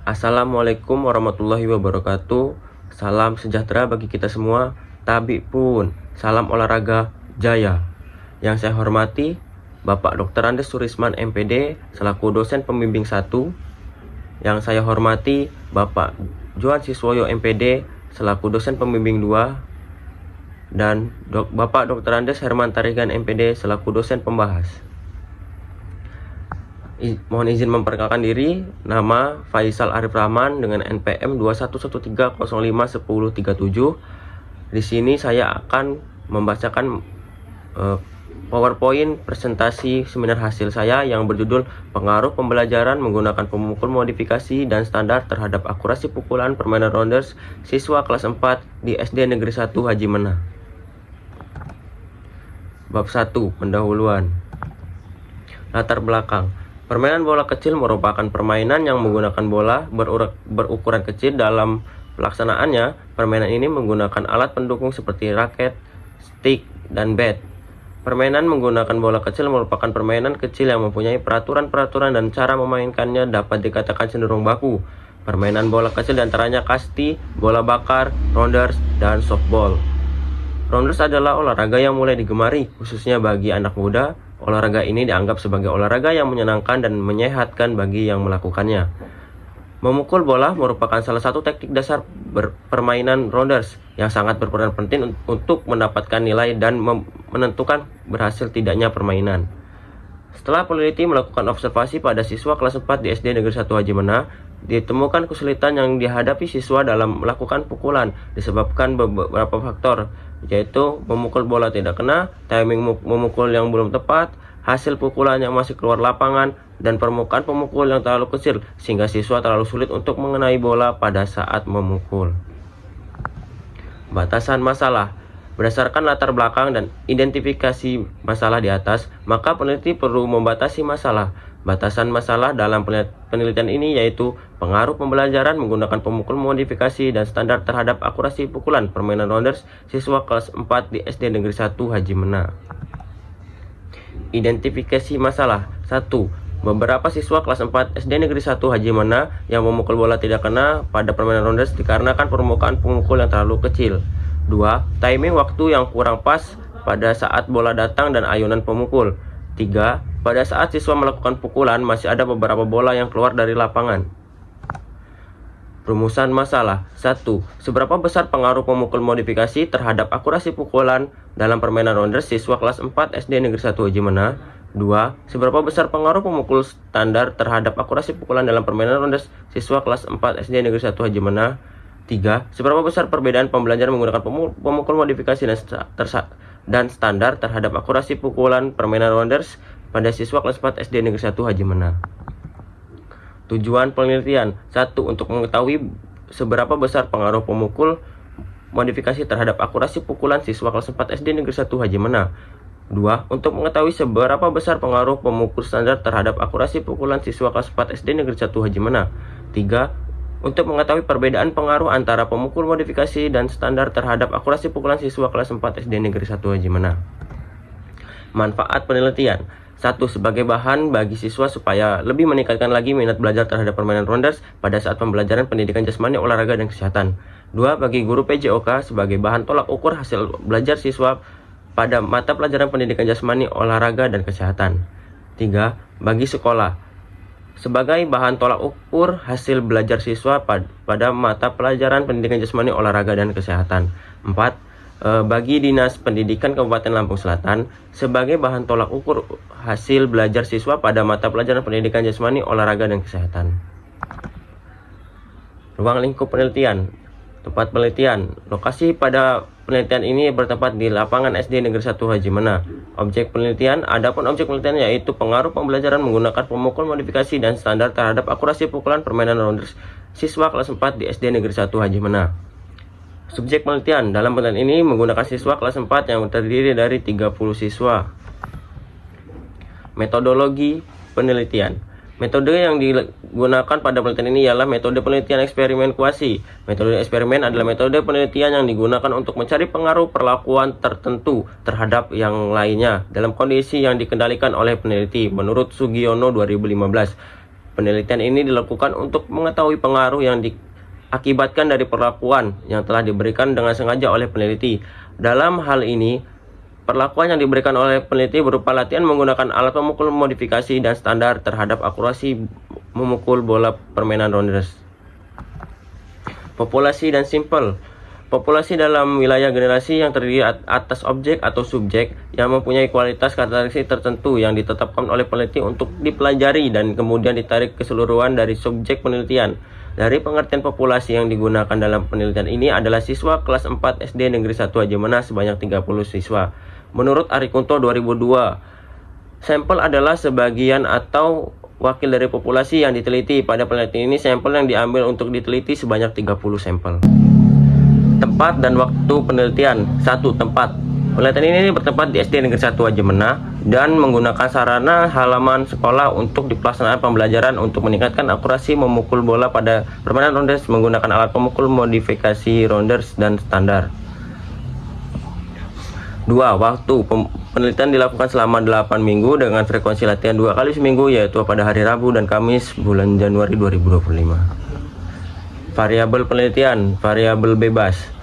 Assalamualaikum warahmatullahi wabarakatuh. Salam sejahtera bagi kita semua. Tabik pun, salam olahraga jaya. Yang saya hormati Bapak Dr. Andes Surisman MPD selaku dosen pembimbing 1. Yang saya hormati Bapak Johan Siswoyo MPD selaku dosen pembimbing 2. Dan Bapak Dr. Andes Herman Tarigan MPD selaku dosen pembahas. Mohon izin memperkenalkan diri, nama Faisal Arif Rahman dengan NPM 2113051037. Di sini saya akan membacakan PowerPoint presentasi seminar hasil saya yang berjudul Pengaruh Pembelajaran Menggunakan Pemukul Modifikasi dan Standar Terhadap Akurasi Pukulan Permainan Rounders Siswa Kelas 4 di SD Negeri 1 Haji Mena. Bab 1. Pendahuluan. Latar belakang. Permainan bola kecil merupakan permainan yang menggunakan bola berukuran kecil. Dalam pelaksanaannya, permainan ini menggunakan alat pendukung seperti raket, stick, dan bat. Permainan menggunakan bola kecil merupakan permainan kecil yang mempunyai peraturan-peraturan dan cara memainkannya dapat dikatakan cenderung baku. Permainan bola kecil diantaranya kasti, bola bakar, rounders, dan softball. Rounders adalah olahraga yang mulai digemari, khususnya bagi anak muda. Olahraga ini dianggap sebagai olahraga yang menyenangkan dan menyehatkan bagi yang melakukannya. Memukul bola merupakan salah satu teknik dasar permainan rounders yang sangat berperan penting untuk mendapatkan nilai dan menentukan berhasil tidaknya permainan. Setelah peneliti melakukan observasi pada siswa kelas 4 di SD Negeri 1 Haji Mena, ditemukan kesulitan yang dihadapi siswa dalam melakukan pukulan disebabkan beberapa faktor, yaitu memukul bola tidak kena, timing memukul yang belum tepat, hasil pukulan yang masih keluar lapangan, dan permukaan pemukul yang terlalu kecil sehingga siswa terlalu sulit untuk mengenai bola pada saat memukul. Batasan masalah. Berdasarkan latar belakang dan identifikasi masalah di atas, maka peneliti perlu membatasi masalah. Batasan masalah dalam penelitian ini yaitu pengaruh pembelajaran menggunakan pemukul modifikasi dan standar terhadap akurasi pukulan permainan rounders siswa kelas 4 di SD Negeri 1 Haji Mena. Identifikasi masalah. 1. Beberapa siswa kelas 4 SD Negeri 1 Haji Mena yang memukul bola tidak kena pada permainan rounders dikarenakan permukaan pemukul yang terlalu kecil. 2. Timing waktu yang kurang pas pada saat bola datang dan ayunan pemukul. 3. Pada saat siswa melakukan pukulan masih ada beberapa bola yang keluar dari lapangan. Rumusan masalah. 1. Seberapa besar pengaruh pemukul modifikasi terhadap akurasi pukulan dalam permainan rounders siswa kelas 4 SD Negeri 1 Haji Mena? 2. Seberapa besar pengaruh pemukul standar terhadap akurasi pukulan dalam permainan rounders siswa kelas 4 SD Negeri 1 Haji Mena? 3. Seberapa besar perbedaan pembelajaran menggunakan pemukul modifikasi dan standar terhadap akurasi pukulan permainan rounders pada siswa kelas 4 SD Negeri 1 Haji Mena? Tujuan penelitian. 1. Untuk mengetahui seberapa besar pengaruh pemukul modifikasi terhadap akurasi pukulan siswa kelas 4 SD Negeri 1 Haji Mena. 2. Untuk mengetahui seberapa besar pengaruh pemukul standar terhadap akurasi pukulan siswa kelas 4 SD Negeri 1 Haji Mena. 3. Untuk mengetahui perbedaan pengaruh antara pemukul modifikasi dan standar terhadap akurasi pukulan siswa kelas 4 SD Negeri 1 Haji Mena. Manfaat penelitian. 1. Sebagai bahan bagi siswa supaya lebih meningkatkan lagi minat belajar terhadap permainan rounders pada saat pembelajaran pendidikan jasmani, olahraga, dan kesehatan. 2. Bagi guru PJOK sebagai bahan tolak ukur hasil belajar siswa pada mata pelajaran pendidikan jasmani, olahraga, dan kesehatan. 3. Bagi sekolah sebagai bahan tolak ukur hasil belajar siswa pada mata pelajaran pendidikan jasmani, olahraga, dan kesehatan. 4. Bagi Dinas Pendidikan Kabupaten Lampung Selatan sebagai bahan tolak ukur hasil belajar siswa pada mata pelajaran pendidikan jasmani, olahraga, dan kesehatan. Ruang lingkup penelitian. Tempat penelitian. Lokasi pada penelitian ini bertempat di lapangan SD Negeri 1 Haji Mena. Objek penelitian. Adapun objek penelitian yaitu pengaruh pembelajaran menggunakan pemukul modifikasi dan standar terhadap akurasi pukulan permainan rounders siswa kelas 4 di SD Negeri 1 Haji Mena. Subjek penelitian. Dalam penelitian ini menggunakan siswa kelas 4 yang terdiri dari 30 siswa. Metodologi penelitian. Metode yang digunakan pada penelitian ini ialah metode penelitian eksperimen kuasi. Metode eksperimen adalah metode penelitian yang digunakan untuk mencari pengaruh perlakuan tertentu terhadap yang lainnya dalam kondisi yang dikendalikan oleh peneliti menurut Sugiono 2015. Penelitian ini dilakukan untuk mengetahui pengaruh yang diakibatkan dari perlakuan yang telah diberikan dengan sengaja oleh peneliti. Dalam hal ini, perlakuan yang diberikan oleh peneliti berupa latihan menggunakan alat pemukul modifikasi dan standar terhadap akurasi memukul bola permainan rounders. Populasi dan simpel. Populasi dalam wilayah generasi yang terdiri atas objek atau subjek yang mempunyai kualitas karakteristik tertentu yang ditetapkan oleh peneliti untuk dipelajari dan kemudian ditarik keseluruhan dari subjek penelitian. Dari pengertian populasi yang digunakan dalam penelitian ini adalah siswa kelas 4 SD Negeri 1 Haji Manah sebanyak 30 siswa. Menurut Arikunto 2002, sampel adalah sebagian atau wakil dari populasi yang diteliti. Pada penelitian ini, sampel yang diambil untuk diteliti sebanyak 30 sampel. Tempat dan waktu penelitian. 1. Tempat. Penelitian ini bertempat di SD Negeri 1 Haji Manah dan menggunakan sarana halaman sekolah untuk pelaksanaan pembelajaran untuk meningkatkan akurasi memukul bola pada permainan rounders menggunakan alat pemukul modifikasi rounders dan standar. 2. Waktu. Penelitian dilakukan selama 8 minggu dengan frekuensi latihan 2 kali seminggu, yaitu pada hari Rabu dan Kamis bulan Januari 2025. Variabel penelitian. Variabel bebas.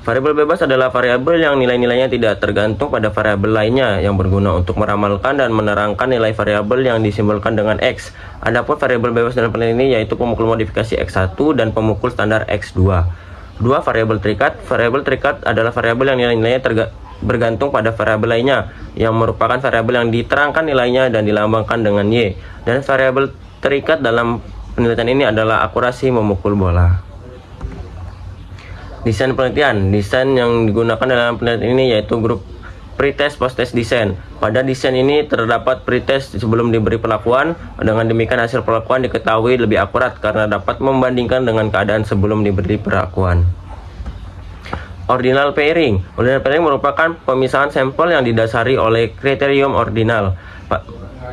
Variabel bebas adalah variabel yang nilai-nilainya tidak tergantung pada variabel lainnya yang berguna untuk meramalkan dan menerangkan nilai variabel yang disimbolkan dengan X. Adapun variabel bebas dalam penelitian ini yaitu pemukul modifikasi X1 dan pemukul standar X2. 2. Variabel terikat. Variabel terikat adalah variabel yang nilai-nilainya bergantung pada variabel lainnya yang merupakan variabel yang diterangkan nilainya dan dilambangkan dengan Y. Dan variabel terikat dalam penelitian ini adalah akurasi memukul bola. Desain penelitian. Desain yang digunakan dalam penelitian ini yaitu grup pretest post-test desain. Pada desain ini terdapat pretest sebelum diberi perlakuan. Dengan demikian hasil perlakuan diketahui lebih akurat karena dapat membandingkan dengan keadaan sebelum diberi perlakuan. Ordinal pairing. Ordinal pairing merupakan pemisahan sampel yang didasari oleh kriterium ordinal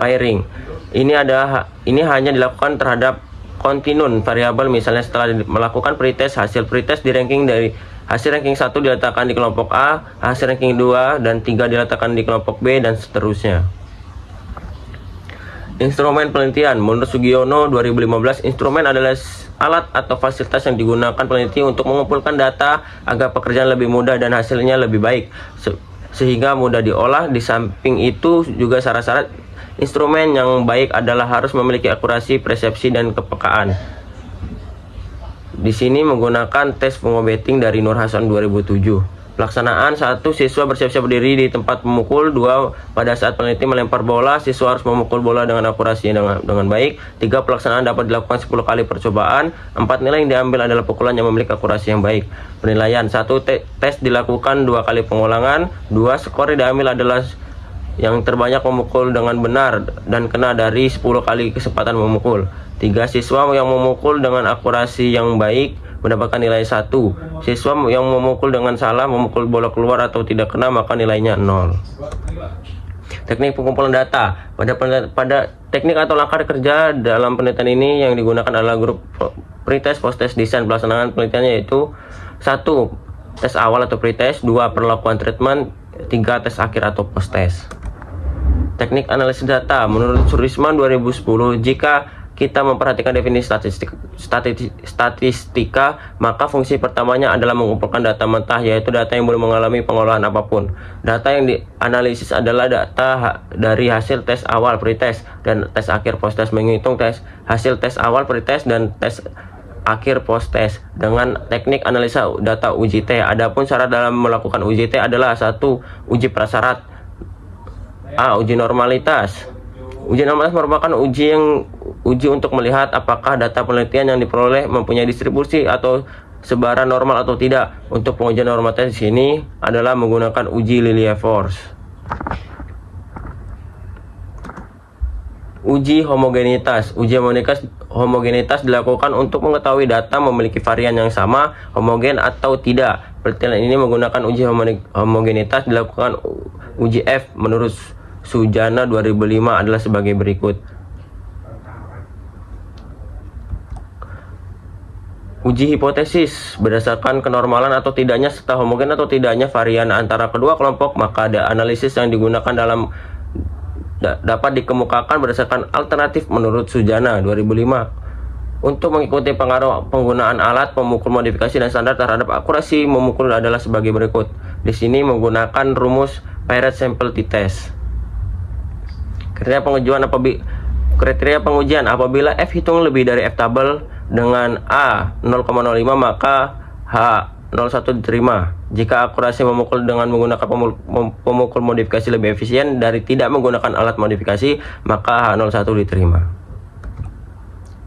pairing. Ini hanya dilakukan terhadap kontinun variabel, misalnya setelah melakukan pretest, hasil pretest di ranking dari hasil ranking 1 diletakkan di kelompok A, hasil ranking 2 dan 3 diletakkan di kelompok B dan seterusnya. Instrumen penelitian. Menurut Sugiono 2015, instrumen adalah alat atau fasilitas yang digunakan peneliti untuk mengumpulkan data agar pekerjaan lebih mudah dan hasilnya lebih baik sehingga mudah diolah. Di samping itu juga syarat-syarat instrumen yang baik adalah harus memiliki akurasi, persepsi, dan kepekaan. Di sini menggunakan tes pengobeting dari Nur Hasan 2007. Pelaksanaan. 1. Siswa bersiap-siap berdiri di tempat memukul. 2. Pada saat peneliti melempar bola, siswa harus memukul bola dengan akurasi dengan baik. 3. Pelaksanaan dapat dilakukan 10 kali percobaan. 4. Nilai yang diambil adalah pukulan yang memiliki akurasi yang baik. Penilaian. 1. Tes dilakukan 2 kali pengulangan. 2. Skor yang diambil adalah yang terbanyak memukul dengan benar dan kena dari 10 kali kesempatan memukul. 3. Siswa yang memukul dengan akurasi yang baik mendapatkan nilai 1. Siswa yang memukul dengan salah, memukul bola keluar atau tidak kena, maka nilainya 0. Teknik pengumpulan data. Pada teknik atau langkah kerja dalam penelitian ini yang digunakan adalah grup pretest post-test desain. Pelaksanaan penelitiannya yaitu 1. Tes awal atau pretest. 2. Perlakuan treatment. 3. Tes akhir atau post-test. Teknik analisis data. Menurut Surisman 2010, jika kita memperhatikan definisi statistika, maka fungsi pertamanya adalah mengumpulkan data mentah, yaitu data yang belum mengalami pengolahan apapun. Data yang dianalisis adalah data dari hasil tes awal pretest dan tes akhir post-test. Menghitung hasil tes awal pretest dan tes akhir post-test dengan teknik analisa data UJT. Adapun syarat dalam melakukan UJT adalah 1. Uji prasyarat. A. Uji normalitas. Uji normalitas merupakan uji untuk melihat apakah data penelitian yang diperoleh mempunyai distribusi atau sebaran normal atau tidak. Untuk pengujian normalitas di sini adalah menggunakan uji Lilliefors. Uji homogenitas. Uji homogenitas dilakukan untuk mengetahui data memiliki varian yang sama, homogen atau tidak. Penelitian ini menggunakan uji homogenitas dilakukan uji F menurut Sujana 2005 adalah sebagai berikut. Uji hipotesis. Berdasarkan kenormalan atau tidaknya serta homogen atau tidaknya varian antara kedua kelompok, maka ada analisis yang digunakan dalam dapat dikemukakan berdasarkan alternatif menurut Sujana 2005. Untuk mengikuti pengaruh penggunaan alat pemukul modifikasi dan standar terhadap akurasi memukul adalah sebagai berikut. Di sini menggunakan rumus Piret Sample T-Test. Kriteria pengujian apabila F hitung lebih dari F tabel dengan A 0,05 maka H 01 diterima. Jika akurasi memukul dengan menggunakan pemukul modifikasi lebih efisien dari tidak menggunakan alat modifikasi, maka H01 diterima.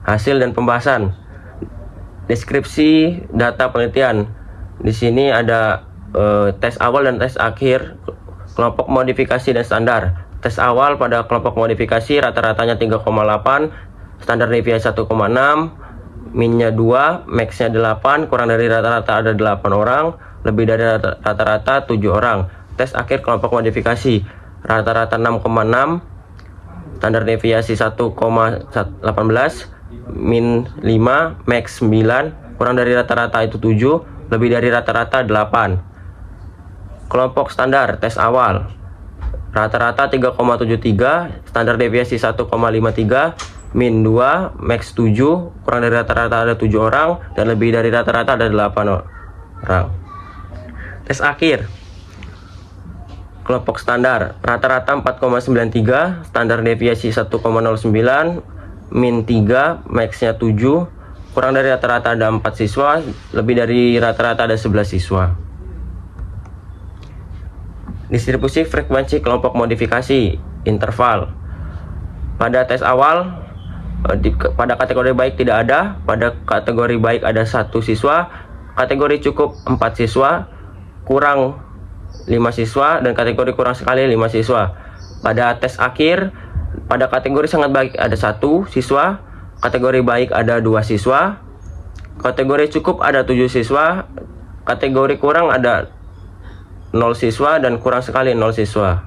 Hasil dan pembahasan. Deskripsi data penelitian. Di sini ada tes awal dan tes akhir kelompok modifikasi dan standar. Tes awal pada kelompok modifikasi rata-ratanya 3,8, standar deviasi 1,6, minnya 2, maxnya 8, kurang dari rata-rata ada 8 orang, lebih dari rata-rata 7 orang. Tes akhir kelompok modifikasi rata-rata 6,6, standar deviasi 1,18, min 5, max 9, kurang dari rata-rata itu 7, lebih dari rata-rata 8. Kelompok standar tes awal rata-rata 3,73, standar deviasi 1,53, min 2, max 7, kurang dari rata-rata ada 7 orang, dan lebih dari rata-rata ada 8 orang. Tes akhir kelompok standar rata-rata 4,93, standar deviasi 1,09, min 3, maxnya 7, kurang dari rata-rata ada 4 siswa, lebih dari rata-rata ada 11 siswa. Distribusi frekuensi kelompok modifikasi interval. Pada tes awal pada kategori baik tidak ada, pada kategori baik ada 1 siswa, kategori cukup 4 siswa, kurang 5 siswa, dan kategori kurang sekali 5 siswa. Pada tes akhir pada kategori sangat baik ada 1 siswa, kategori baik ada 2 siswa, kategori cukup ada 7 siswa, kategori kurang ada 0 siswa, dan kurang sekali 0 siswa.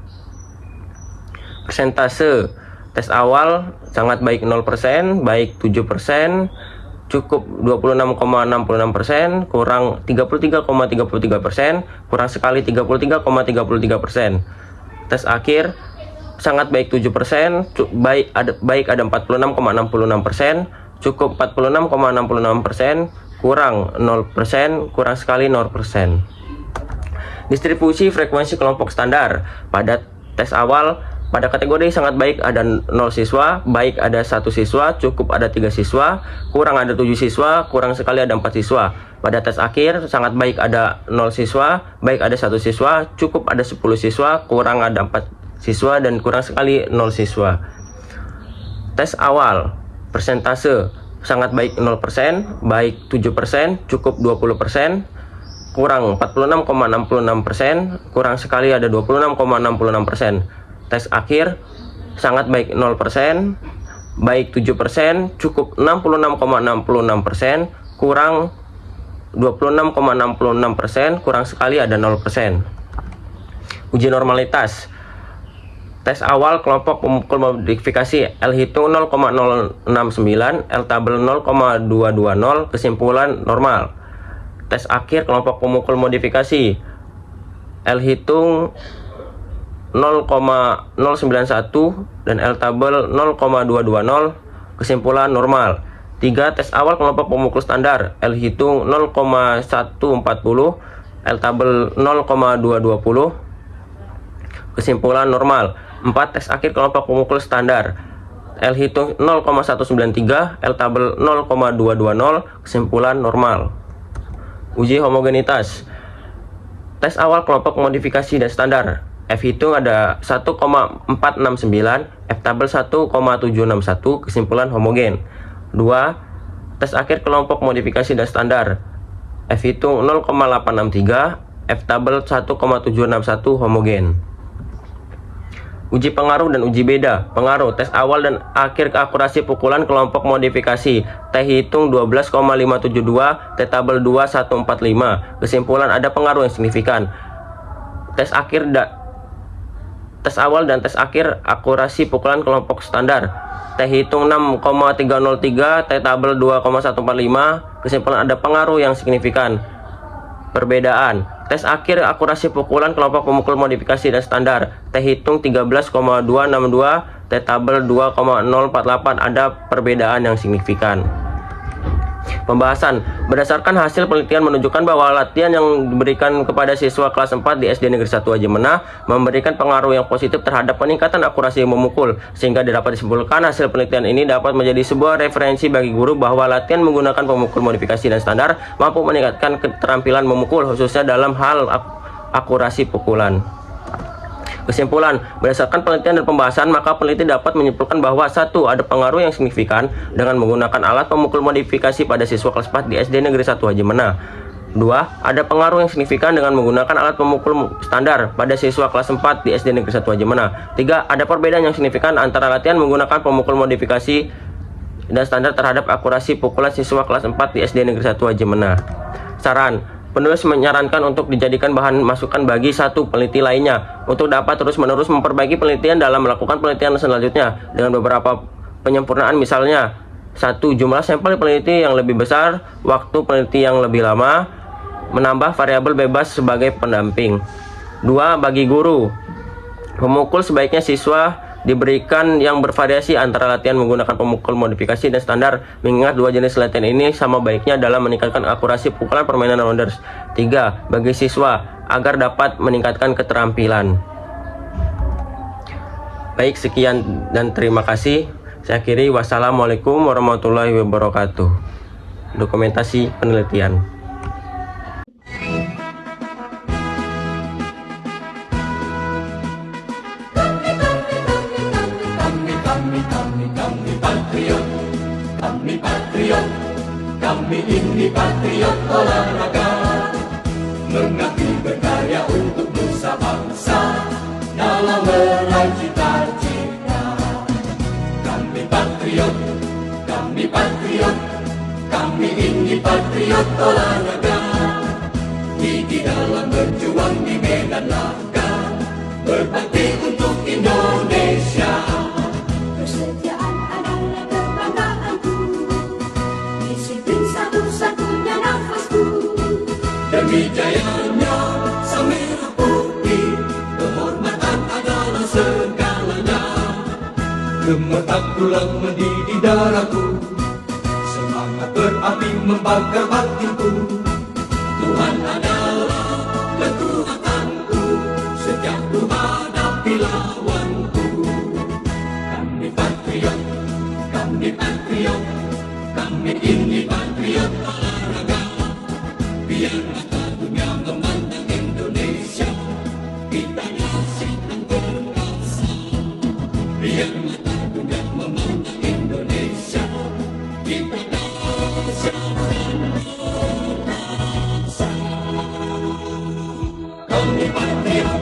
Persentase tes awal sangat baik 0%, baik 7%, cukup 26,66%, kurang 33,33%, kurang sekali 33,33%. Tes akhir sangat baik 7%, baik ada 46,66%, cukup 46,66%, kurang 0%, kurang sekali 0%. Distribusi frekuensi kelompok standar. Pada tes awal pada kategori sangat baik ada 0 siswa, baik ada 1 siswa, cukup ada 3 siswa, kurang ada 7 siswa, kurang sekali ada 4 siswa. Pada tes akhir sangat baik ada 0 siswa, baik ada 1 siswa, cukup ada 10 siswa, kurang ada 4 siswa, dan kurang sekali 0 siswa. Tes awal persentase sangat baik 0%, baik 7%, cukup 20%, kurang 46,66%, kurang sekali ada 26,66%. Tes akhir sangat baik 0%, baik 7%, cukup 66,66%, kurang 26,66%, kurang sekali ada 0%. Uji normalitas. Tes awal kelompok pemukul modifikasi L hitung 0,069, L tabel 0,220, kesimpulan normal. Tes akhir kelompok pemukul modifikasi L hitung 0,091 dan L tabel 0,220, kesimpulan normal. 3. Tes awal kelompok pemukul standar L hitung 0,140, L tabel 0,220, kesimpulan normal. 4. Tes akhir kelompok pemukul standar L hitung 0,193, L tabel 0,220, kesimpulan normal. Uji homogenitas. Tes awal kelompok modifikasi dan standar F hitung ada 1,469, F tabel 1,761, kesimpulan homogen. 2. Tes akhir kelompok modifikasi dan standar F hitung 0,863, F tabel 1,761, homogen. Uji pengaruh dan uji beda. Pengaruh tes awal dan akhir keakurasi pukulan kelompok modifikasi T hitung 12,572, T tabel 2145, kesimpulan ada pengaruh yang signifikan. Tes awal dan tes akhir akurasi pukulan kelompok standar T hitung 6,303, T tabel 2,145, kesimpulan ada pengaruh yang signifikan. Perbedaan. Tes akhir akurasi pukulan kelompok pemukul modifikasi dan standar. T hitung 13,262, T tabel 2,048. Ada perbedaan yang signifikan. Pembahasan. Berdasarkan hasil penelitian menunjukkan bahwa latihan yang diberikan kepada siswa kelas 4 di SD Negeri 1 Haji Menah memberikan pengaruh yang positif terhadap peningkatan akurasi memukul, sehingga dapat disimpulkan hasil penelitian ini dapat menjadi sebuah referensi bagi guru bahwa latihan menggunakan pemukul modifikasi dan standar mampu meningkatkan keterampilan memukul, khususnya dalam hal akurasi pukulan. Kesimpulan, berdasarkan penelitian dan pembahasan, maka peneliti dapat menyimpulkan bahwa 1. Ada pengaruh yang signifikan dengan menggunakan alat pemukul modifikasi pada siswa kelas 4 di SD Negeri 1 Haji Menah. 2. Ada pengaruh yang signifikan dengan menggunakan alat pemukul standar pada siswa kelas 4 di SD Negeri 1 Haji Menah. 3. Ada perbedaan yang signifikan antara latihan menggunakan pemukul modifikasi dan standar terhadap akurasi pukulan siswa kelas 4 di SD Negeri 1 Haji Menah. Saran. Penulis menyarankan untuk dijadikan bahan masukan bagi satu peneliti lainnya untuk dapat terus-menerus memperbaiki penelitian dalam melakukan penelitian selanjutnya dengan beberapa penyempurnaan, misalnya 1. Jumlah sampel peneliti yang lebih besar, waktu peneliti yang lebih lama, menambah variabel bebas sebagai pendamping. 2. Bagi guru, pemukul sebaiknya siswa diberikan yang bervariasi antara latihan menggunakan pemukul modifikasi dan standar, mengingat dua jenis latihan ini sama baiknya dalam meningkatkan akurasi pukulan permainan rounders. 3. Bagi siswa, agar dapat meningkatkan keterampilan. Baik, sekian dan terima kasih. Saya akhiri, wassalamualaikum warahmatullahi wabarakatuh. Dokumentasi penelitian. Kami ini patriot olahraga, mengabdi berkarya untuk nusa bangsa dalam meraih cita-cita. Kami patriot, kami ini patriot olahraga, gigi dalam berjuang di medan laga, berbakti untuk Indonesia. Persediaan adalah kebanggaanku, disiplin satu-satunya nafasku. Demi jayanya sang merah putih, kehormatan adalah segalanya. Gemetar tulang mendidih darahku, semangat berapi membakar batinku. Tuhan adalah kekuatanku, sejak ku hadapi lawanku. Kami patriot, kami ini patriot olahraga. Biar mata dunia memandang Indonesia, kita yang berkuasa. Biar mata dunia memandang Indonesia, kita berkuasa. Kami patriot.